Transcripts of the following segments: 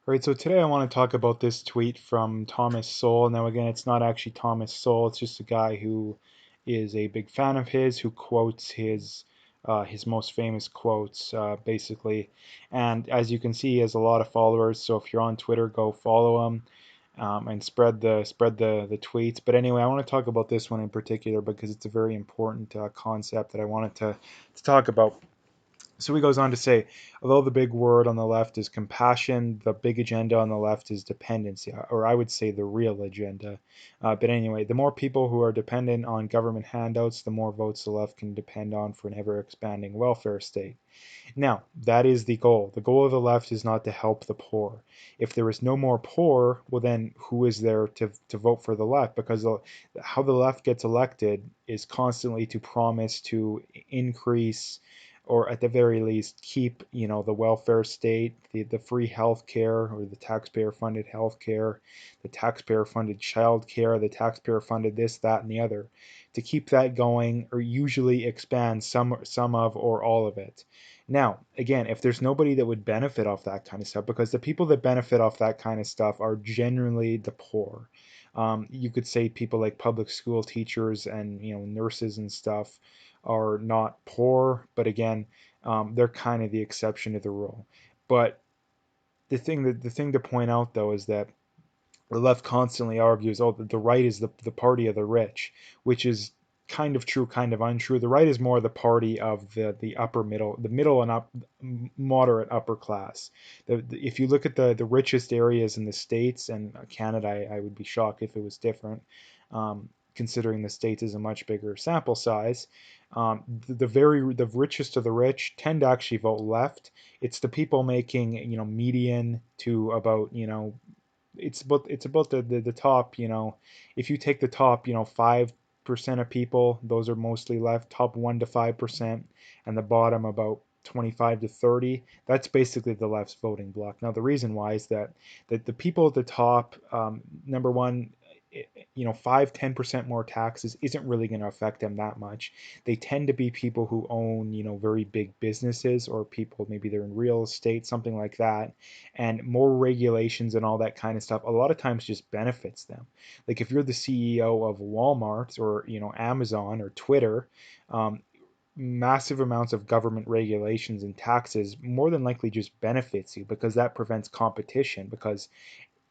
All right, so today I want to talk about this tweet from Thomas Sowell. Now, again, it's not actually Thomas Sowell. It's just a guy who is a big fan of his, who quotes his most famous quotes, basically. And as you can see, he has a lot of followers. So if you're on Twitter, go follow him and spread the tweets. But anyway, I want to talk about this one in particular because it's a very important concept that I wanted to talk about. So he goes on to say, although the big word on the left is compassion, the big agenda on the left is dependency, or I would say the real agenda. But anyway, the more people who are dependent on government handouts, the more votes the left can depend on for an ever expanding welfare state. Now, that is the goal. The goal of the left is not to help the poor. If there is no more poor, well, then who is there to vote for the left? Because how the left gets elected is constantly to promise to increase or at the very least keep the welfare state, the free health care or the taxpayer funded health care, the taxpayer funded child care, the taxpayer funded this, that, and the other, to keep that going or usually expand some of or all of it. Now, again, if there's nobody that would benefit off that kind of stuff, because the people that benefit off that kind of stuff are generally the poor. You could say people like public school teachers and nurses and stuff are not poor, but again, they're kind of the exception to the rule. But the thing to point out though is that the left constantly argues, oh, the right is the party of the rich, which is kind of true, kind of untrue. The right is more the party of the upper middle, the middle and up, moderate upper class. If you look at the richest areas in the States and Canada, I would be shocked if it was different, considering the States is a much bigger sample size. The richest of the rich tend to actually vote left. It's the people making median to about it's about the top, if you take the top, 5% of people, those are mostly left, top 1 to 5%, and the bottom about 25 to 30, that's basically the left's voting bloc. Now the reason why is that the people at the top, number one, 5-10% more taxes isn't really going to affect them that much. They tend to be people who own very big businesses, or people, maybe they're in real estate, something like that, and more regulations and all that kind of stuff a lot of times just benefits them. Like if you're the CEO of Walmart or Amazon or Twitter, um, massive amounts of government regulations and taxes more than likely just benefits you, because that prevents competition. Because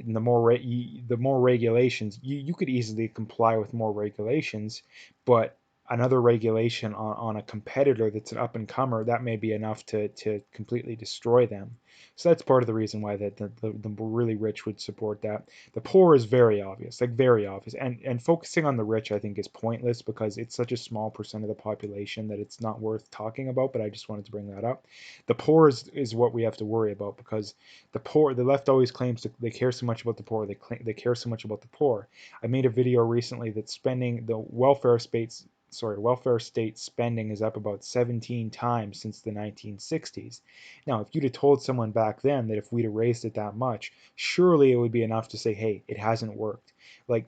the more regulations, you could easily comply with more regulations, but another regulation on a competitor that's an up and comer, that may be enough to completely destroy them. So that's part of the reason why the really rich would support that. The poor is very obvious, like very obvious, and focusing on the rich I think is pointless because it's such a small percent of the population that it's not worth talking about. But I just wanted to bring that up. The poor is what we have to worry about, because the left always claims they care so much about the poor. They care so much about the poor. I made a video recently that spending the welfare state spending is up about 17 times since the 1960s. Now, if you'd have told someone back then that if we'd have raised it that much, surely it would be enough to say, hey, it hasn't worked. Like,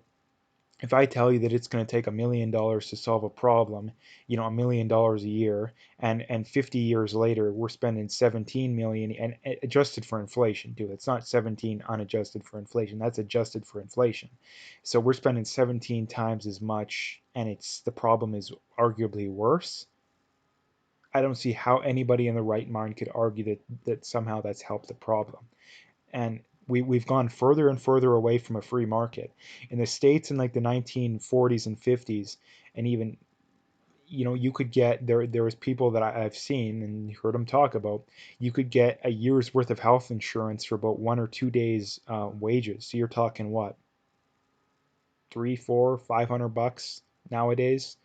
if I tell you that it's going to take $1 million to solve a problem, $1 million a year, and 50 years later we're spending 17 million, and adjusted for inflation, too. It's not 17 unadjusted for inflation. That's adjusted for inflation. So we're spending 17 times as much, and the problem is arguably worse. I don't see how anybody in the right mind could argue that somehow that's helped the problem. And we've gone further and further away from a free market. In the States in like the 1940s and 50s, and even you could get there was people that I've seen and heard them talk about, you could get a year's worth of health insurance for about 1 or 2 days wages. So you're talking what, 3, 4, 500 bucks nowadays,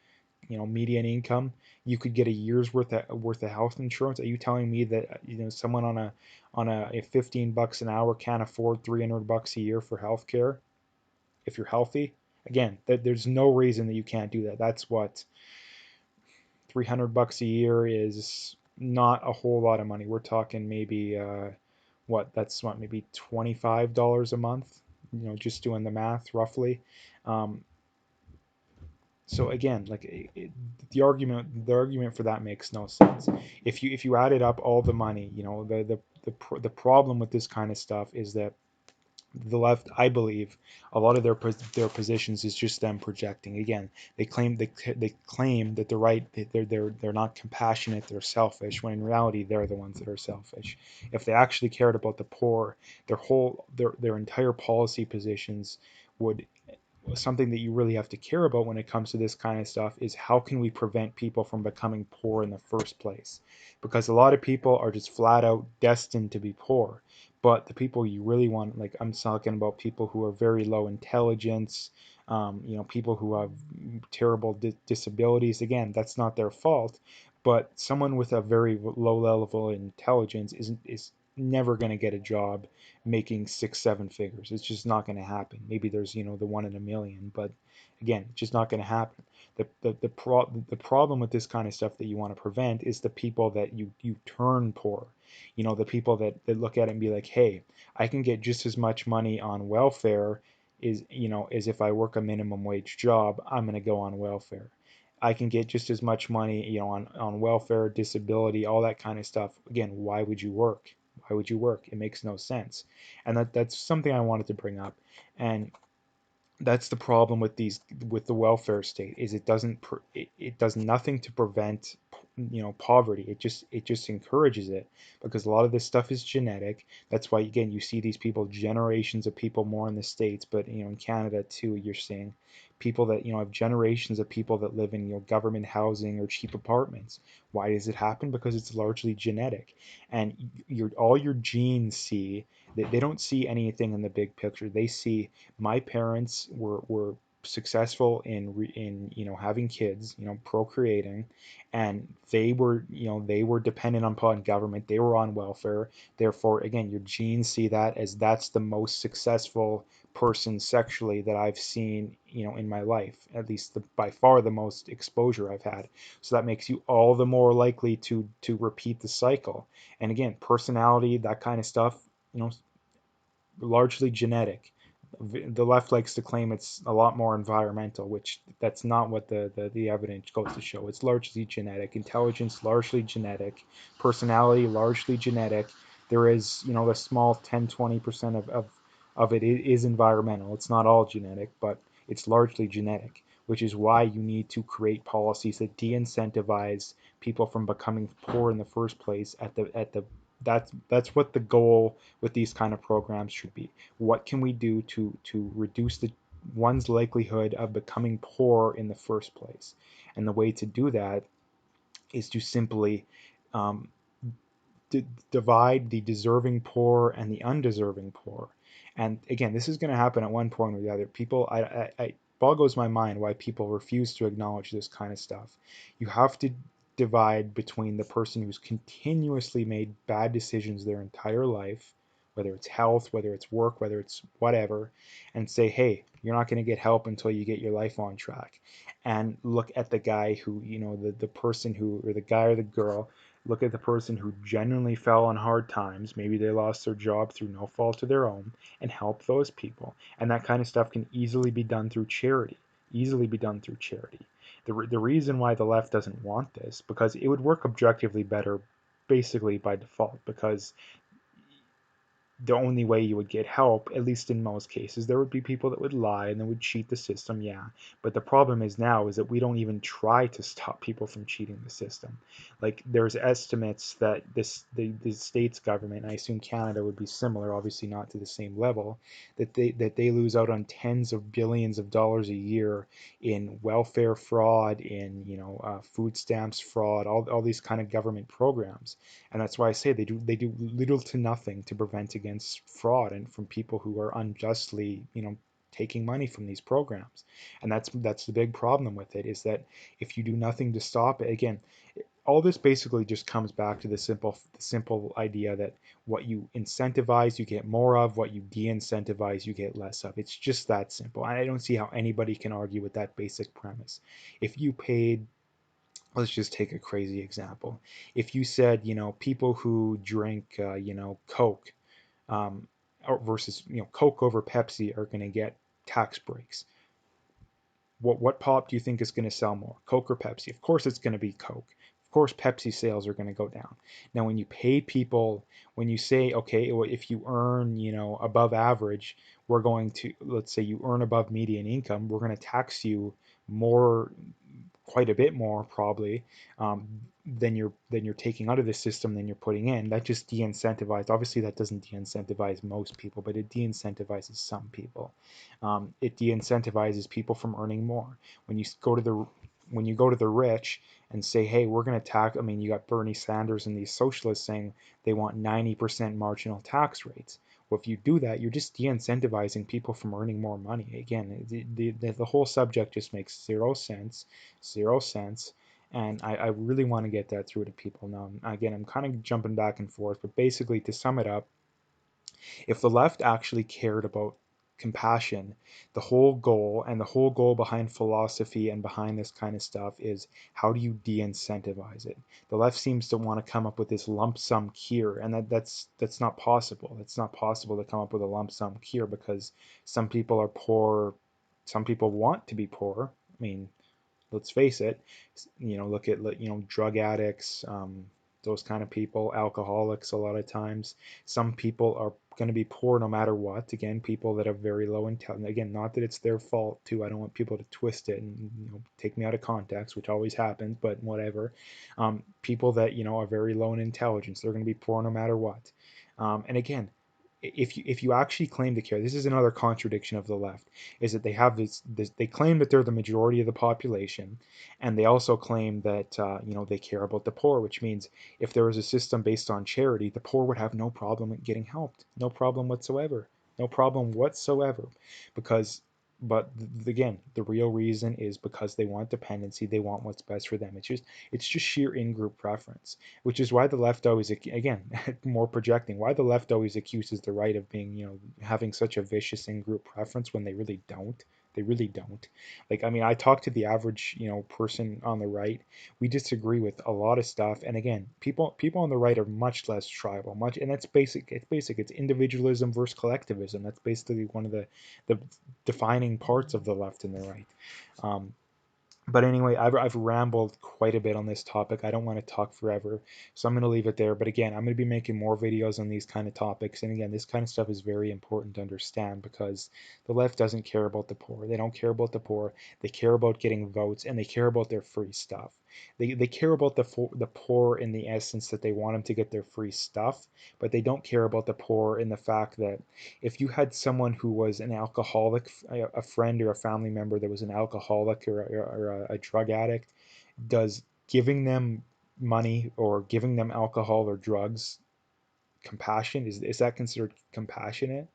median income. You could get a year's worth of health insurance. Are you telling me that someone on a 15 bucks an hour can't afford 300 bucks a year for health care if you're healthy? Again, there's no reason that you can't do that. That's what, 300 bucks a year is not a whole lot of money. We're talking maybe maybe $25 a month, just doing the math roughly. Um, so again, like the argument for that makes no sense. If you added up all the money, the problem with this kind of stuff is that the left, I believe, a lot of their positions is just them projecting. Again, they claim that the right they're not compassionate, they're selfish, when in reality they're the ones that are selfish. If they actually cared about the poor, their entire policy positions would, something that you really have to care about when it comes to this kind of stuff is how can we prevent people from becoming poor in the first place? Because a lot of people are just flat out destined to be poor. But the people you really want, like I'm talking about people who are very low intelligence, people who have terrible disabilities. Again, that's not their fault, but someone with a very low level of intelligence is never going to get a job making 6, 7 figures. It's just not going to happen. Maybe there's the one in a million, but again, it's just not going to happen. The problem with this kind of stuff that you want to prevent is the people that you turn poor. The people that look at it and be like, hey, I can get just as much money on welfare as if I work a minimum wage job. I'm going to go on welfare. I can get just as much money, on welfare, disability, all that kind of stuff. Again, why would you work? Why would you work? It makes no sense. And that's something I wanted to bring up. And that's the problem with the welfare state is it does nothing to prevent poverty. It just encourages it, because a lot of this stuff is genetic. That's why, again, you see these people, generations of people, more in the States, but in Canada too, you're seeing people that have generations of people that live in government housing or cheap apartments. Why does it happen? Because it's largely genetic. And all your genes see, they don't see anything in the big picture. They see, my parents were successful in having kids, procreating, and they were dependent upon government. They were on welfare. Therefore, again, your genes see that as that's the most successful person sexually that I've seen, in my life, at least by far the most exposure I've had. So that makes you all the more likely to repeat the cycle. And again, personality, that kind of stuff, you know, largely genetic. The left likes to claim it's a lot more environmental, which that's not what the evidence goes to show. It's largely genetic. Intelligence, largely genetic. Personality, largely genetic. There is, the small 10-20% of it is environmental. It's not all genetic, but it's largely genetic, which is why you need to create policies that de-incentivize people from becoming poor in the first place that's what the goal with these kind of programs should be. What can we do to reduce one's likelihood of becoming poor in the first place? And the way to do that is to simply um, divide the deserving poor and the undeserving poor. And again, this is going to happen at one point or the other. People, I boggles my mind why people refuse to acknowledge this kind of stuff. You have to divide between the person who's continuously made bad decisions their entire life, whether it's health, whether it's work, whether it's whatever, and say, hey, you're not going to get help until you get your life on track. And look at the guy who, the person who, or the guy or the girl, look at the person who genuinely fell on hard times. Maybe they lost their job through no fault of their own, and help those people. And that kind of stuff can easily be done through charity. Easily be done through charity. The reason why the left doesn't want this, because it would work objectively better basically by default, because the only way you would get help, at least in most cases, there would be people that would lie and that would cheat the system, yeah. But the problem is now is that we don't even try to stop people from cheating the system. Like, there's estimates that the state's government, and I assume Canada would be similar, obviously not to the same level, that they lose out on tens of billions of dollars a year in welfare fraud, in food stamps fraud, all these kind of government programs. And that's why I say they do little to nothing to prevent against fraud and from people who are unjustly, taking money from these programs. And that's the big problem with it, is that if you do nothing to stop it, again, all this basically just comes back to the simple idea that what you incentivize you get more of, what you de-incentivize you get less of. It's just that simple. I don't see how anybody can argue with that basic premise. If you paid, let's just take a crazy example. If you said, people who drink, Coke, um, versus, Coke over Pepsi are going to get tax breaks. What pop do you think is going to sell more, Coke or Pepsi? Of course, it's going to be Coke. Of course, Pepsi sales are going to go down. Now, when you pay people, when you say, okay, well, if you earn, above average, we're going to, let's say you earn above median income, we're going to tax you more, quite a bit more probably, than you're taking out of the system than you're putting in. That just de-incentivizes. Obviously, that doesn't de-incentivize most people, but it de-incentivizes some people. It de-incentivizes people from earning more. When you go to the when you go to the rich and say, hey, we're going to tax, I mean, you got Bernie Sanders and these socialists saying they want 90% marginal tax rates. Well, if you do that, you're just de-incentivizing people from earning more money. Again, the whole subject just makes zero sense, zero sense. And I really want to get that through to people now. Again, I'm kind of jumping back and forth, but basically, to sum it up, if the left actually cared about compassion, the whole goal behind philosophy and behind this kind of stuff is how do you de-incentivize it? The left seems to want to come up with this lump sum cure, and that's not possible. It's not possible to come up with a lump sum cure because some people are poor, some people want to be poor. I mean, let's face it, look at, drug addicts, those kind of people, alcoholics a lot of times. Some people are going to be poor no matter what. Again, people that have very low intelligence. Again, not that it's their fault too. I don't want people to twist it and take me out of context, which always happens, but whatever. People that are very low in intelligence, they're going to be poor no matter what. And again, if you actually claim to care, this is another contradiction of the left, is that they have this they claim that they're the majority of the population, and they also claim that they care about the poor, which means if there was a system based on charity, the poor would have no problem in getting helped, no problem whatsoever, no problem whatsoever, because but again, the real reason is because they want dependency, they want what's best for them. It's just sheer in-group preference, which is why the left always, again, more projecting, why the left always accuses the right of being, having such a vicious in-group preference when they really don't. They really don't. Like, I mean, I talk to the average, person on the right. We disagree with a lot of stuff. And again, people on the right are much less tribal, and that's basic. It's basic. It's individualism versus collectivism. That's basically one of the defining parts of the left and the right. Um, but anyway, I've rambled quite a bit on this topic. I don't want to talk forever, so I'm going to leave it there. But again, I'm going to be making more videos on these kind of topics. And again, this kind of stuff is very important to understand because the left doesn't care about the poor. They don't care about the poor. They care about getting votes and they care about their free stuff. They care about the poor in the essence that they want them to get their free stuff, but they don't care about the poor in the fact that if you had someone who was an alcoholic, a friend or a family member that was an alcoholic or a drug addict, does giving them money or giving them alcohol or drugs compassion? Is that considered compassionate?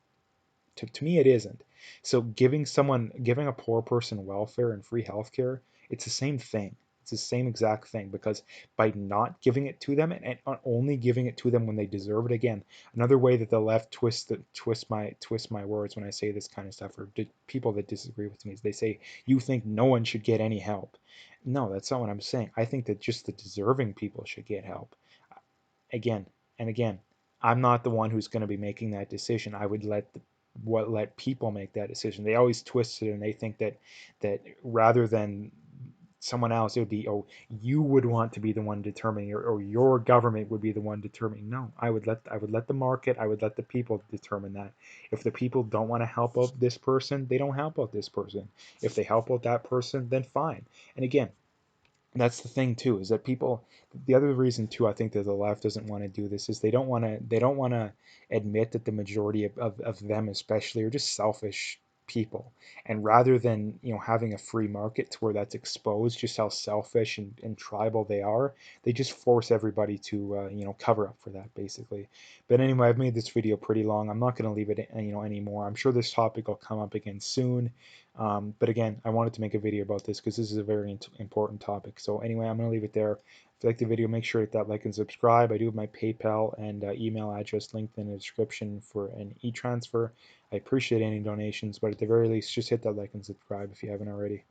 To me, it isn't. So giving a poor person welfare and free healthcare, it's the same thing. It's the same exact thing because by not giving it to them and only giving it to them when they deserve it, again, another way that the left twist my words when I say this kind of stuff, or people that disagree with me, is they say you think no one should get any help. No, that's not what I'm saying. I think that just the deserving people should get help. Again and again, I'm not the one who's going to be making that decision. I would let people make that decision. They always twist it and they think that rather than someone else, it would be, oh, you would want to be the one determining, or your government would be the one determining. No, I would let the market, I would let the people determine that. If the people don't want to help out this person, they don't help out this person. If they help out that person, then fine. And again, that's the thing too, is that people, the other reason too, I think that the left doesn't want to do this is they don't want to admit that the majority of them especially are just selfish people. And rather than having a free market to where that's exposed just how selfish and tribal they are, they just force everybody to cover up for that basically. But anyway, I've made this video pretty long. I'm not going to leave it anymore. I'm sure this topic will come up again soon. But again, I wanted to make a video about this because this is a very important topic. So anyway, I'm going to leave it there. If you like the video, make sure to hit that like and subscribe. I do have my PayPal and email address linked in the description for an e-transfer. I appreciate any donations, but at the very least, just hit that like and subscribe if you haven't already.